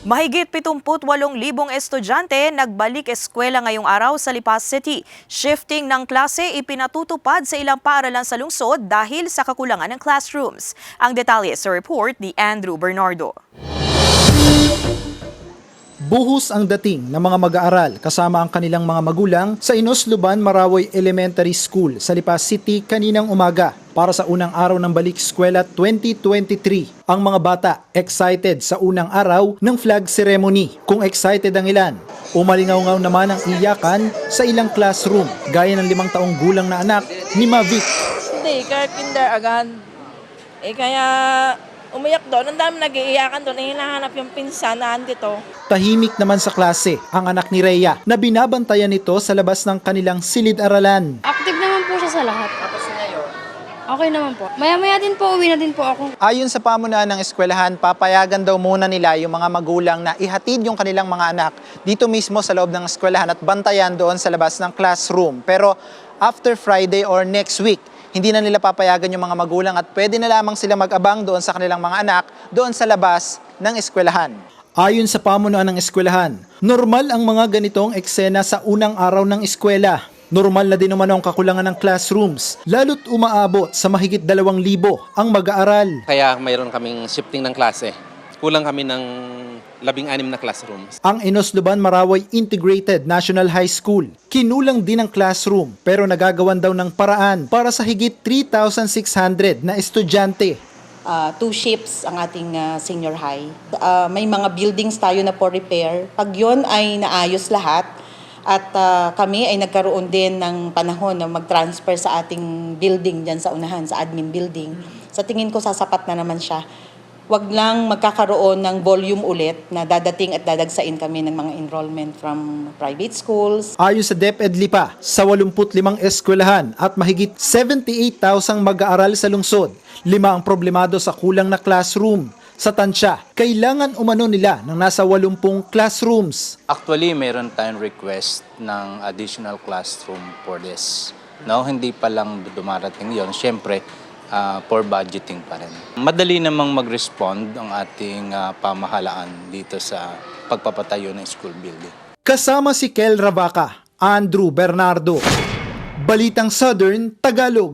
Mahigit 78,000 estudyante nagbalik eskwela ngayong araw sa Lipa City. Shifting ng klase ipinatutupad sa ilang paaralan sa lungsod dahil sa kakulangan ng classrooms. Ang detalye sa report ni Andrew Bernardo. Buhos ang dating ng mga mag-aaral kasama ang kanilang mga magulang sa Inosluban Marawoy Elementary School sa Lipa City kaninang umaga para sa unang araw ng balik eskwela 2023. Ang mga bata excited sa unang araw ng flag ceremony. Kung excited ang ilan, umalingaw-ngaw naman ang iyakan sa ilang classroom gaya ng 5 taong gulang na anak ni Mavic. Hindi, kinder agad. Kaya umiyak doon. Ang dami nag-iiyakan doon. Hinahanap yung pinsan na andito. Tahimik naman sa klase ang anak ni Rhea na binabantayan nito sa labas ng kanilang silid-aralan. Active naman po siya sa lahat. Tapos ngayon? Okay naman po. Maya-maya din po, uwi na din po ako. Ayon sa pamunuan ng eskwelahan, papayagan daw muna nila yung mga magulang na ihatid yung kanilang mga anak dito mismo sa loob ng eskwelahan at bantayan doon sa labas ng classroom. Pero after Friday or next week, hindi na nila papayagan yung mga magulang at pwede na lamang sila mag-abang doon sa kanilang mga anak doon sa labas ng eskwelahan. Ayon sa pamunuan ng eskwelahan, normal ang mga ganitong eksena sa unang araw ng eskwela. Normal na din naman ang kakulangan ng classrooms, lalo't umaabot sa mahigit 2,000 ang mag-aaral. Kaya mayroon kaming shifting ng klase. Kulang kami ng 16 na classrooms. Ang Inosluban Marawoy Integrated National High School, kinulang din ang classroom pero nagagawan daw ng paraan para sa higit 3,600 na estudyante. 2 shifts ang ating senior high. May mga buildings tayo na for repair. Pag yun ay naayos lahat at kami ay nagkaroon din ng panahon na mag-transfer sa ating building dyan sa unahan, sa admin building. Sa tingin ko sasapat na naman siya. Wag lang magkakaroon ng volume ulit na dadating at dadagsain kami ng mga enrollment from private schools. Ayon sa DepEd Lipa, sa 85 eskwelahan at mahigit 78,000 mag-aaral sa lungsod, 5 ang problemado sa kulang na classroom. Sa tansya, kailangan umano nila ng nasa 80 classrooms. Actually, meron tayong request ng additional classroom for this. No, hindi pa lang dumarating yon. Siyempre, for budgeting pa rin. Madali namang mag-respond ang ating pamahalaan dito sa pagpapatayo ng school building. Kasama si Kel Ravaca, Andrew Bernardo, Balitang Southern Tagalog.